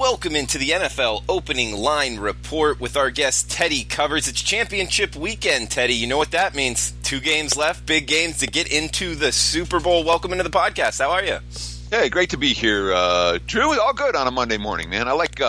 Welcome into the NFL Opening Line Report with our guest Teddy Covers. It's championship weekend, Teddy. You know what that means. 2 games left, big games to get into the Super Bowl. Welcome into the podcast. How are you? Hey, great to be here. Drew, all good on a Monday morning, man. I like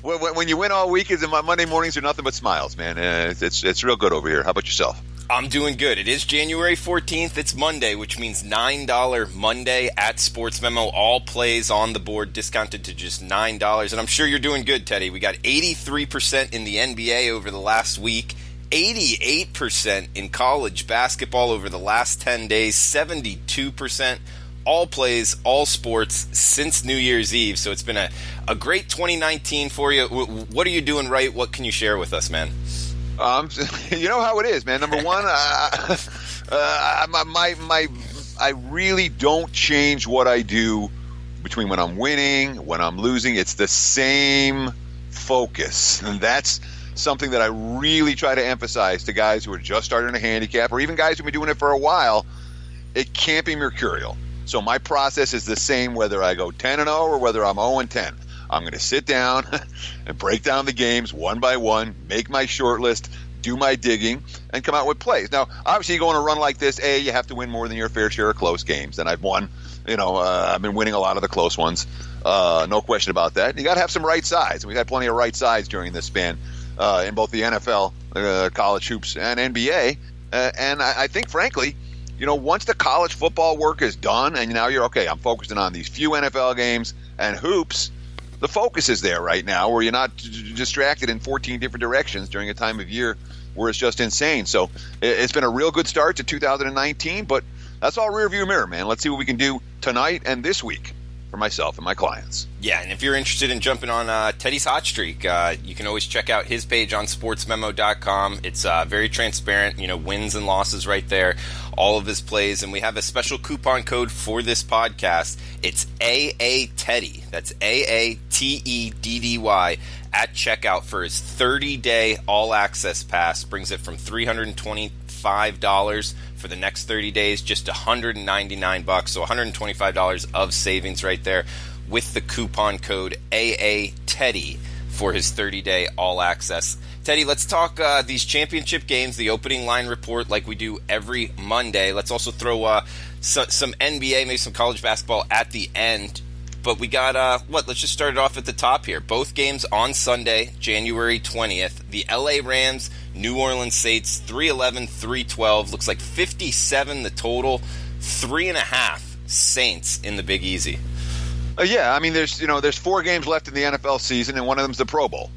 when you win all weekends and my Monday mornings are nothing but smiles, man. It's real good over here. How about yourself? I'm doing good. It is January 14th. It's Monday, which means $9 Monday at Sportsmemo. All plays on the board discounted to just $9. And I'm sure you're doing good, Teddy. We got 83% in the NBA over the last week, 88% in college basketball over the last 10 days, 72% all plays, all sports since New Year's Eve. So it's been a great 2019 for you. What are you doing right? What can you share with us, man? You know how it is, man. Number one, I really don't change what I do between when I'm winning, when I'm losing. It's the same focus, and that's something that I really try to emphasize to guys who are just starting a handicap, or even guys who've been doing it for a while. It can't be mercurial. So my process is the same whether I go 10-0 or whether I'm 0-10. I'm going to sit down and break down the games one by one, make my short list, do my digging, and come out with plays. Now, obviously, you go on a run like this, you have to win more than your fair share of close games. And I've won. I've been winning a lot of the close ones. No question about that. You got to have some right sides. We've had plenty of right sides during this span in both the NFL, college hoops, and NBA. And I think, frankly, once the college football work is done and now you're okay, I'm focusing on these few NFL games and hoops, the focus is there right now where you're not distracted in 14 different directions during a time of year where it's just insane. So it's been a real good start to 2019, but that's all rearview mirror, man. Let's see what we can do tonight and this week for myself and my clients. Yeah, and if you're interested in jumping on Teddy's hot streak, you can always check out his page on sportsmemo.com. It's very transparent, wins and losses right there, all of his plays, and we have a special coupon code for this podcast. It's AATEDDY. That's AATEDDY at checkout for his 30-day all-access pass. Brings it from $325 for the next 30 days, just $199, so $125 of savings right there with the coupon code AATEDDY for his 30-day all-access. Teddy, let's talk these championship games, the opening line report like we do every Monday. Let's also throw some NBA, maybe some college basketball at the end. But we got, let's just start it off at the top here. Both games on Sunday, January 20th. The LA Rams, New Orleans Saints, 311, 312. Looks like 57 the total. 3.5 Saints in the Big Easy. Yeah, I mean, there's 4 games left in the NFL season, and one of them's the Pro Bowl,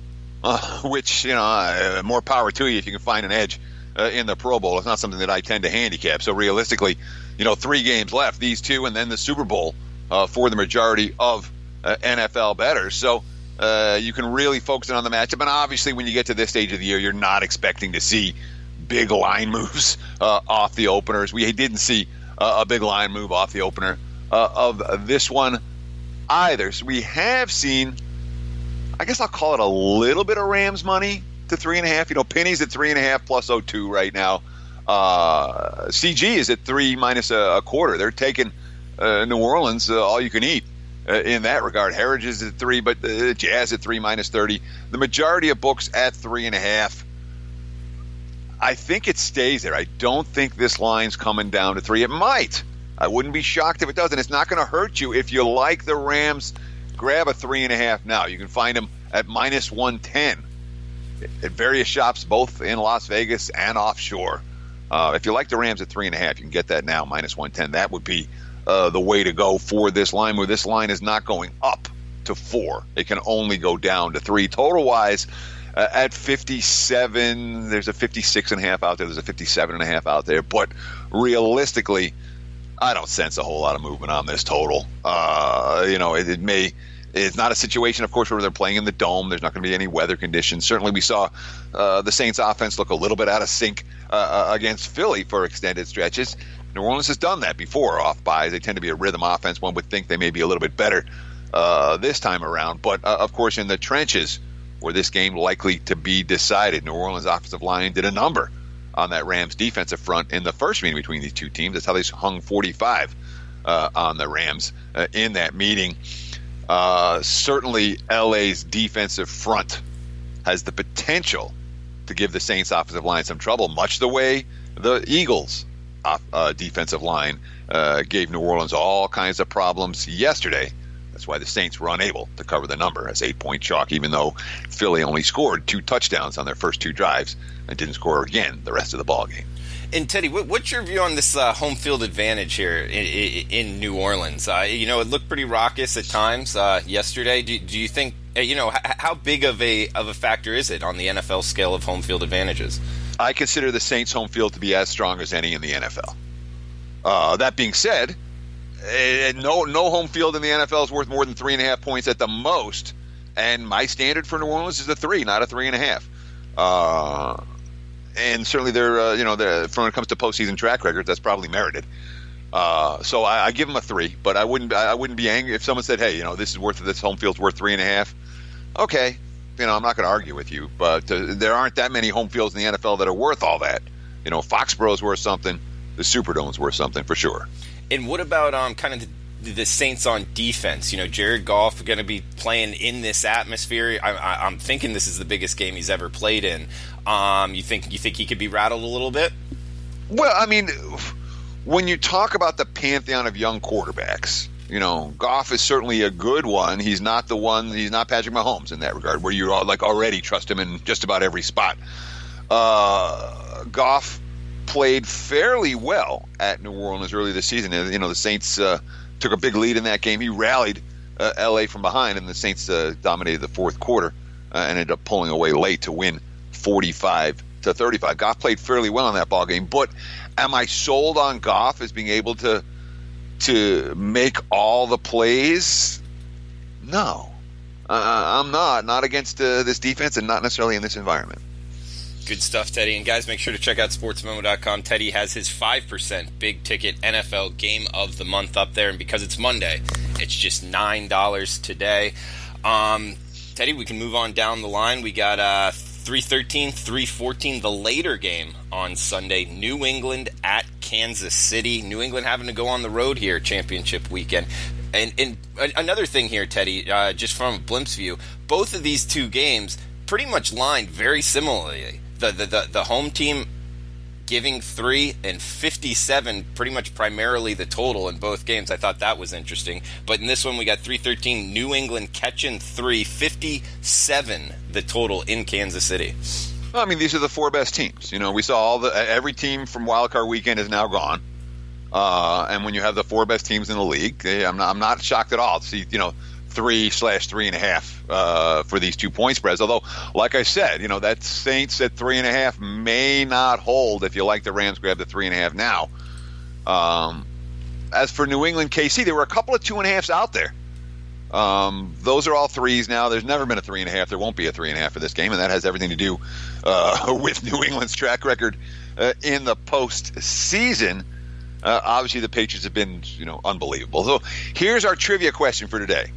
which, more power to you if you can find an edge in the Pro Bowl. It's not something that I tend to handicap. So realistically, 3 games left, these 2, and then the Super Bowl for the majority of NFL bettors. So you can really focus on the matchup. And obviously, when you get to this stage of the year, you're not expecting to see big line moves off the openers. We didn't see a big line move off the opener of this one either. So we have seen, I guess I'll call it a little bit of Rams money to 3.5. Penny's at 3.5 plus 0.2 right now. CG is at 3 minus a quarter. They're taking New Orleans all you can eat in that regard. Heritage is at 3, but Jazz at 3 minus 30. The majority of books at 3.5. I think it stays there. I don't think this line's coming down to 3. It might. I wouldn't be shocked if it does, and it's not going to hurt you if you like the Rams. Grab a 3.5 now. You can find them at minus 110 at various shops, both in Las Vegas and offshore. If you like the Rams at 3.5, you can get that now, minus 110. That would be the way to go for this line, where this line is not going up to 4. It can only go down to 3. Total-wise, at 57, there's a 56.5 out there. There's a 57.5 out there. But realistically, I don't sense a whole lot of movement on this total. It's not a situation, of course, where they're playing in the dome. There's not going to be any weather conditions. Certainly we saw the Saints offense look a little bit out of sync against Philly for extended stretches. New Orleans has done that before off buys. They tend to be a rhythm offense. One would think they may be a little bit better this time around. But, of course, in the trenches where this game likely to be decided, New Orleans offensive line did a number on that Rams defensive front in the first meeting between these two teams. That's how they hung 45 on the Rams in that meeting. Certainly, LA's defensive front has the potential to give the Saints' offensive line some trouble, much the way the Eagles' defensive line gave New Orleans all kinds of problems yesterday. That's why the Saints were unable to cover the number as 8-point chalk, even though Philly only scored 2 touchdowns on their first 2 drives and didn't score again the rest of the ballgame. And Teddy, what's your view on this home field advantage here in New Orleans? It looked pretty raucous at times yesterday. Do you think, how big of a factor is it on the NFL scale of home field advantages? I consider the Saints' home field to be as strong as any in the NFL. That being said, no home field in the NFL is worth more than 3.5 points at the most, and my standard for New Orleans is a 3, not a 3.5. And certainly, they're when it comes to postseason track records, that's probably merited. So I give them a 3, but I wouldn't be angry if someone said, "Hey, this home field's worth 3.5." Okay, I'm not going to argue with you, but there aren't that many home fields in the NFL that are worth all that. Foxborough's worth something, the Superdome's worth something for sure. And what about kind of the Saints on defense? Jared Goff going to be playing in this atmosphere. I'm thinking this is the biggest game he's ever played in. You think he could be rattled a little bit? Well, I mean, when you talk about the pantheon of young quarterbacks, Goff is certainly a good one. He's not Patrick Mahomes in that regard, where you already trust him in just about every spot. Goff played fairly well at New Orleans early this season. The Saints took a big lead in that game. He rallied L.A. from behind, and the Saints dominated the fourth quarter and ended up pulling away late to win 45-35. Goff played fairly well in that ball game, but am I sold on Goff as being able to make all the plays? No, I'm not against this defense, and not necessarily in this environment. Good stuff, Teddy. And guys, make sure to check out sportsmemo.com. Teddy has his 5% big ticket NFL game of the month up there, and because it's Monday, it's just $9 today. Teddy, we can move on down the line. We got 3:13, 3:14, the later game on Sunday. New England at Kansas City. New England having to go on the road here, championship weekend. And another thing here, Teddy, just from a Blimp's view, both of these two games pretty much lined very similarly. The home team giving 3 and 57, pretty much primarily the total in both games. I thought that was interesting. But in this one, we got 3:13, New England catching 3, 57 the total in Kansas City. Well, I mean, these are the 4 best teams. We saw every team from Wild Card Weekend is now gone. And when you have the 4 best teams in the league, I'm not shocked at all to see 3/3.5 for these 2-point spreads. Although, like I said, that Saints at 3.5 may not hold if you like the Rams grab the 3.5 now. As for New England, KC, there were a couple of 2.5s out there. Those are all 3s now. There's never been a 3.5. There won't be a 3.5 for this game, and that has everything to do with New England's track record in the postseason. Obviously, the Patriots have been unbelievable. So here's our trivia question for today.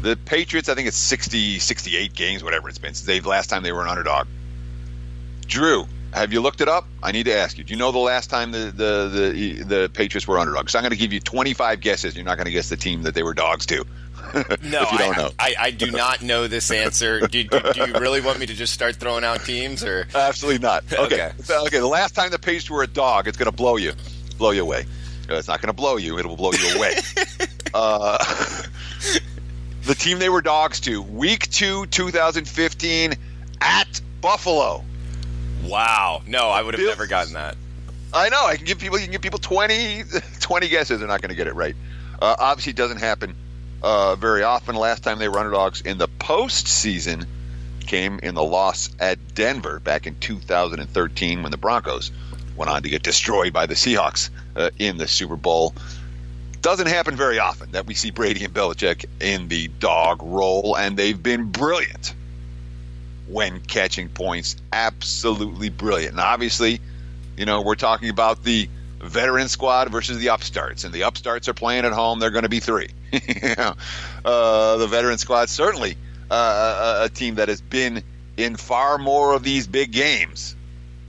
The Patriots, I think it's 60, 68 games, whatever it's been, since last time they were an underdog. Drew, have you looked it up? I need to ask you. Do you know the last time the Patriots were underdogs? So I'm going to give you 25 guesses. You're not going to guess the team that they were dogs to. No, if you don't know. I do not know this answer. Do you really want me to just start throwing out teams? Or Absolutely not. Okay. The last time the Patriots were a dog, it's going to blow you away. It's not going to blow you. It will blow you away. The team they were dogs to, Week 2, 2015, at Buffalo. Wow. No, I would have never gotten that. I know. You can give people 20 guesses. They're not going to get it right. Obviously, it doesn't happen very often. Last time they were underdogs in the postseason came in the loss at Denver back in 2013 when the Broncos went on to get destroyed by the Seahawks in the Super Bowl. Doesn't happen very often that we see Brady and Belichick in the dog role, and they've been brilliant when catching points. Absolutely brilliant. And obviously, we're talking about the veteran squad versus the upstarts, and the upstarts are playing at home. They're going to be 3. The veteran squad, certainly a team that has been in far more of these big games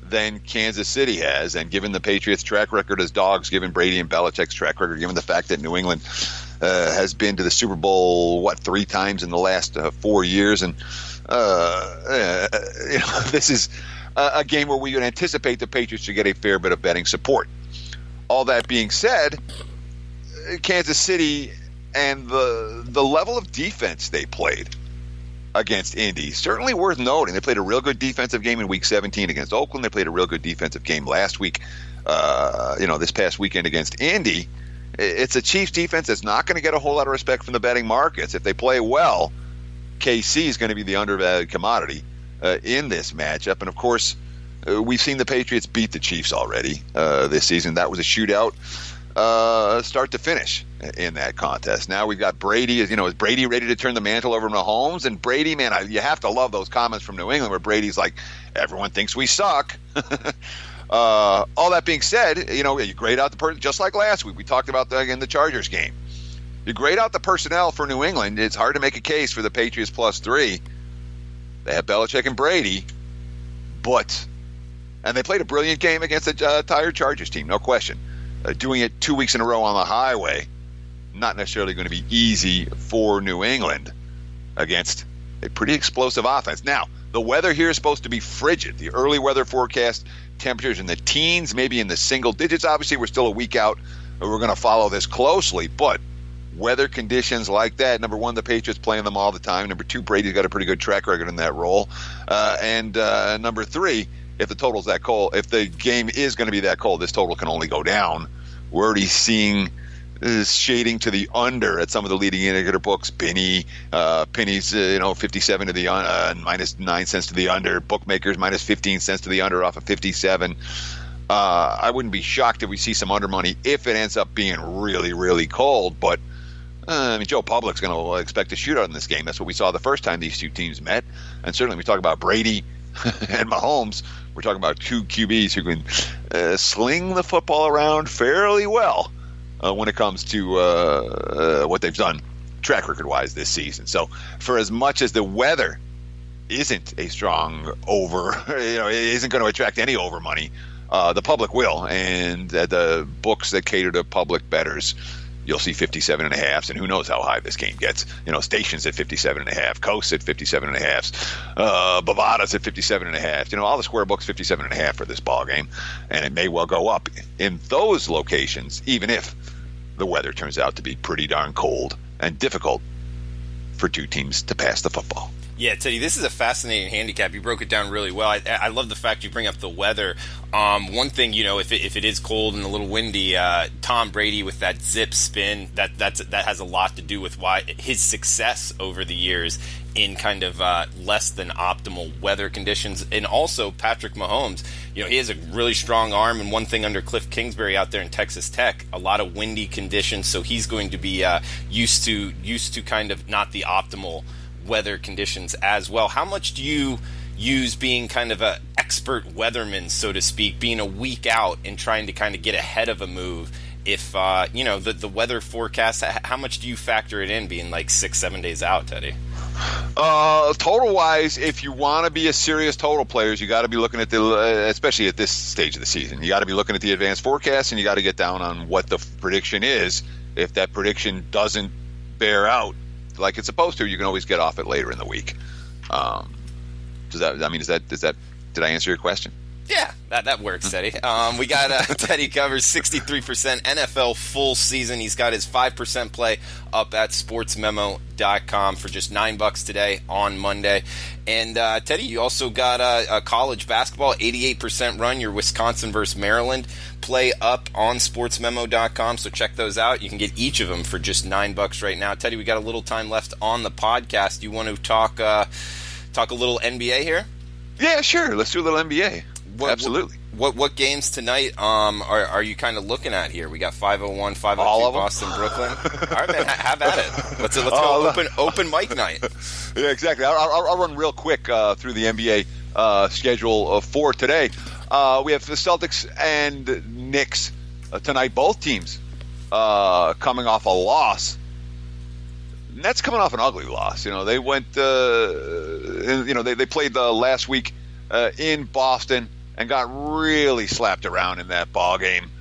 than Kansas City has, and given the Patriots' track record as dogs, given Brady and Belichick's track record, given the fact that New England has been to the Super Bowl, 3 times in the last 4 years. And, this is a game where we would anticipate the Patriots to get a fair bit of betting support. All that being said, Kansas City and the level of defense they played against Indy, certainly worth noting. They played a real good defensive game in Week 17 against Oakland. They played a real good defensive game last week, this past weekend against Indy. It's a Chiefs defense that's not going to get a whole lot of respect from the betting markets. If they play well, KC is going to be the undervalued commodity in this matchup. And, of course, we've seen the Patriots beat the Chiefs already this season. That was a shootout start to finish in that contest. Now we've got Brady. Is Brady ready to turn the mantle over to Mahomes? And Brady, man, you have to love those comments from New England where Brady's like, everyone thinks we suck. All that being said, you grade out the person, just like last week. We talked about that in the Chargers game. You grade out the personnel for New England. It's hard to make a case for the Patriots +3. They have Belichick and Brady, and they played a brilliant game against a tired Chargers team, no question. Doing it 2 weeks in a row on the highway, not necessarily going to be easy for New England against a pretty explosive offense. Now, the weather here is supposed to be frigid. The early weather forecast, temperatures in the teens, maybe in the single digits. Obviously, we're still a week out. We're going to follow this closely, but weather conditions like that, number one, the Patriots playing them all the time. Number two, Brady's got a pretty good track record in that role. And number three, if the total's that cold, if the game is going to be that cold, this total can only go down. We're already seeing shading to the under at some of the leading indicator books. Penny's 57 to the minus 9 cents to the under. Bookmakers minus 15 cents to the under off of 57. I wouldn't be shocked if we see some under money if it ends up being really, really cold. But Joe Public's going to expect a shootout in this game. That's what we saw the first time these two teams met. And certainly we talk about Brady and Mahomes. We're talking about two QBs who can sling the football around fairly well when it comes to what they've done track record-wise this season. So for as much as the weather isn't a strong over, it isn't going to attract any over money, the public will. And the books that cater to public bettors, you'll see 57.5s, and who knows how high this game gets. Stations at 57.5, Coast at 57.5, Bovada's at 57.5. All the square books 57.5 for this ball game, and it may well go up in those locations, even if the weather turns out to be pretty darn cold and difficult for two teams to pass the football. Yeah, Teddy, this is a fascinating handicap. You broke it down really well. I love the fact you bring up the weather. One thing, if it is cold and a little windy, Tom Brady with that zip spin, that has a lot to do with why his success over the years in kind of less than optimal weather conditions. And also Patrick Mahomes, he has a really strong arm, and one thing under Cliff Kingsbury out there in Texas Tech, a lot of windy conditions, so he's going to be used to kind of not the optimal weather conditions as well. How much do you use being kind of an expert weatherman, so to speak, being a week out and trying to kind of get ahead of a move? If the weather forecast, how much do you factor it in being like 6-7 days out, Teddy? Total wise, if you want to be a serious total player, you got to be looking at especially at this stage of the season, you got to be looking at the advanced forecast, and you got to get down on what the prediction is. If that prediction doesn't bear out like it's supposed to, you can always get off it later in the week. Did I answer your question? Yeah, that works, Teddy. We got Teddy covers 63% NFL full season. He's got his 5% play up at sportsmemo.com for just $9 today on Monday. And Teddy, you also got a college basketball 88% run, your Wisconsin versus Maryland play up on sportsmemo.com. So check those out. You can get each of them for just $9 right now. Teddy, we got a little time left on the podcast. You want to talk a little NBA here? Yeah, sure. Let's do a little NBA. Absolutely. What games tonight are you kind of looking at here? We got 501, 502, Boston, Brooklyn. All right, man, have at it. Let's go open mic night. Yeah, exactly. I'll run real quick through the NBA schedule for today. We have the Celtics and Knicks tonight. Both teams coming off a loss. Nets coming off an ugly loss. They went. They played the last week in Boston and got really slapped around in that ball game,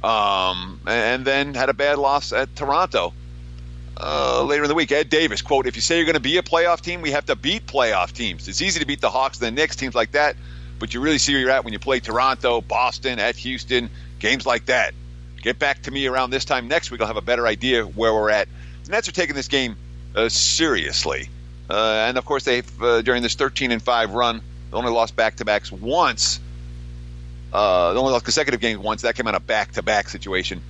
and then had a bad loss at Toronto later in the week. Ed Davis, quote, if you say you're going to be a playoff team, we have to beat playoff teams. It's easy to beat the Hawks and the Knicks, teams like that, but you really see where you're at when you play Toronto, Boston, at Houston, games like that. Get back to me around this time next week. I'll have a better idea where we're at. The Nets are taking this game seriously. And, of course, they've during this 13-5 run, they only lost back-to-backs once. They only lost consecutive games once. That came out of a back-to-back situation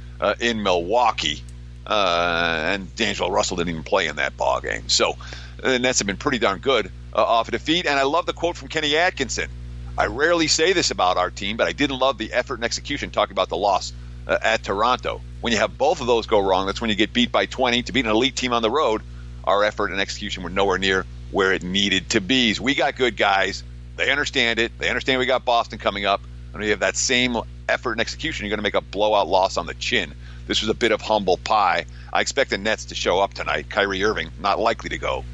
in Milwaukee. And D'Angelo Russell didn't even play in that ball game. So the Nets have been pretty darn good off a defeat. And I love the quote from Kenny Atkinson. I rarely say this about our team, but I did love the effort and execution, talking about the loss at Toronto. When you have both of those go wrong, that's when you get beat by 20. To beat an elite team on the road, our effort and execution were nowhere near where it needed to be. So we got good guys. They understand it. They understand we got Boston coming up. And we have that same effort and execution. You're going to make a blowout loss on the chin. This was a bit of humble pie. I expect the Nets to show up tonight. Kyrie Irving, not likely to go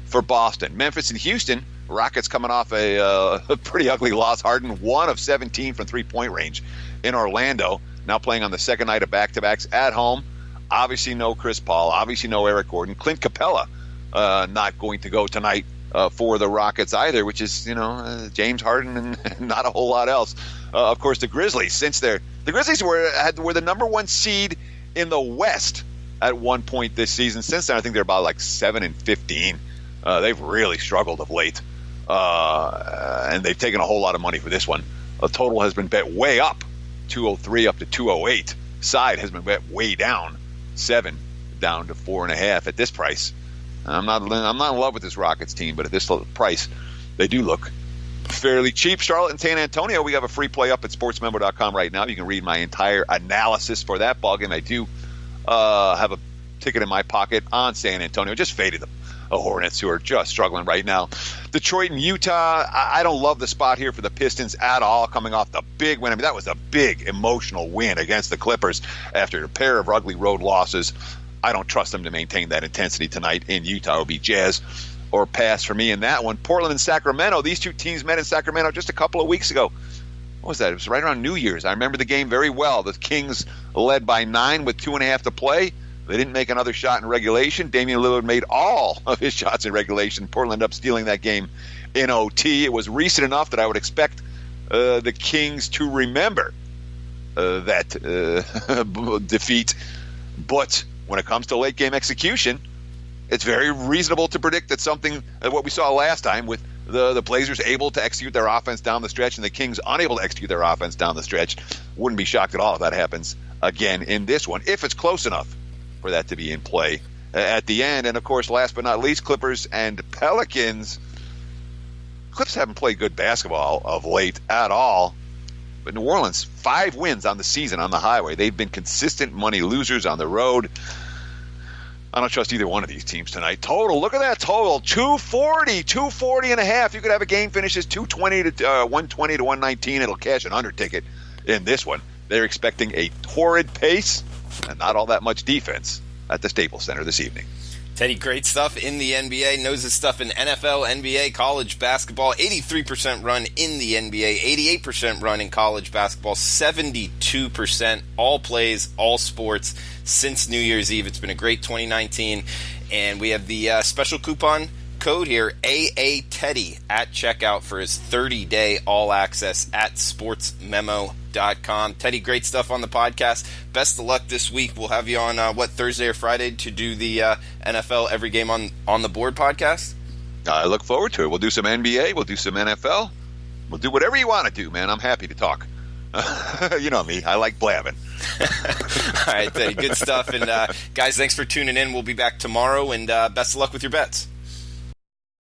for Boston. Memphis and Houston, Rockets coming off a pretty ugly loss. Harden, 1 of 17 from three-point range in Orlando. Now playing on the second night of back-to-backs at home. Obviously no Chris Paul. Obviously no Eric Gordon. Clint Capella not going to go tonight for the Rockets either, which is, James Harden and not a whole lot else. Of course, the Grizzlies, the Grizzlies were the number one seed in the West at one point this season. Since then, I think they're about like 7-15. They've really struggled of late, and they've taken a whole lot of money for this one. The total has been bet way up, 203 up to 208. Side has been bet way down, 7 down to 4.5 at this price. I'm not in love with this Rockets team, but at this price, they do look fairly cheap. Charlotte and San Antonio, we have a free play up at sportsmemo.com right now. You can read my entire analysis for that ballgame. I do have a ticket in my pocket on San Antonio. Just faded them. The Hornets, who are just struggling right now. Detroit and Utah, I don't love the spot here for the Pistons at all, coming off the big win. I mean, that was a big emotional win against the Clippers after a pair of ugly road losses. I don't trust them to maintain that intensity tonight in Utah. It will be Jazz or pass for me in that one. Portland and Sacramento, these two teams met in Sacramento just a couple of weeks ago. What was that? It was right around New Year's. I remember the game very well. The Kings led by 9 with 2.5 to play. They didn't make another shot in regulation. Damian Lillard made all of his shots in regulation. Portland ended up stealing that game in OT. It was recent enough that I would expect the Kings to remember that defeat. But when it comes to late game execution, it's very reasonable to predict that something, what we saw last time with the Blazers able to execute their offense down the stretch and the Kings unable to execute their offense down the stretch. Wouldn't be shocked at all if that happens again in this one, if it's close enough for that to be in play at the end. And, of course, last but not least, Clippers and Pelicans. Clips haven't played good basketball of late at all. But New Orleans, 5 wins on the season on the highway. They've been consistent money losers on the road. I don't trust either one of these teams tonight. Total, look at that total, 240 and a half. You could have a game finishes 220 to 120 to 119. It'll cash an under ticket in this one. They're expecting a torrid pace and not all that much defense at the Staples Center this evening. Teddy, great stuff in the NBA, knows his stuff in NFL, NBA, college basketball, 83% run in the NBA, 88% run in college basketball, 72% all plays, all sports since New Year's Eve. It's been a great 2019, and we have the special coupon code here, AATEDDY, at checkout for his 30-day all-access at sportsmemo.com. Teddy, great stuff on the podcast. Best of luck this week. We'll have you on, Thursday or Friday to do the NFL Every Game on the Board podcast? I look forward to it. We'll do some NBA. We'll do some NFL. We'll do whatever you want to do, man. I'm happy to talk. You know me. I like blabbing. All right, Teddy, good stuff. And, guys, thanks for tuning in. We'll be back tomorrow, and best of luck with your bets.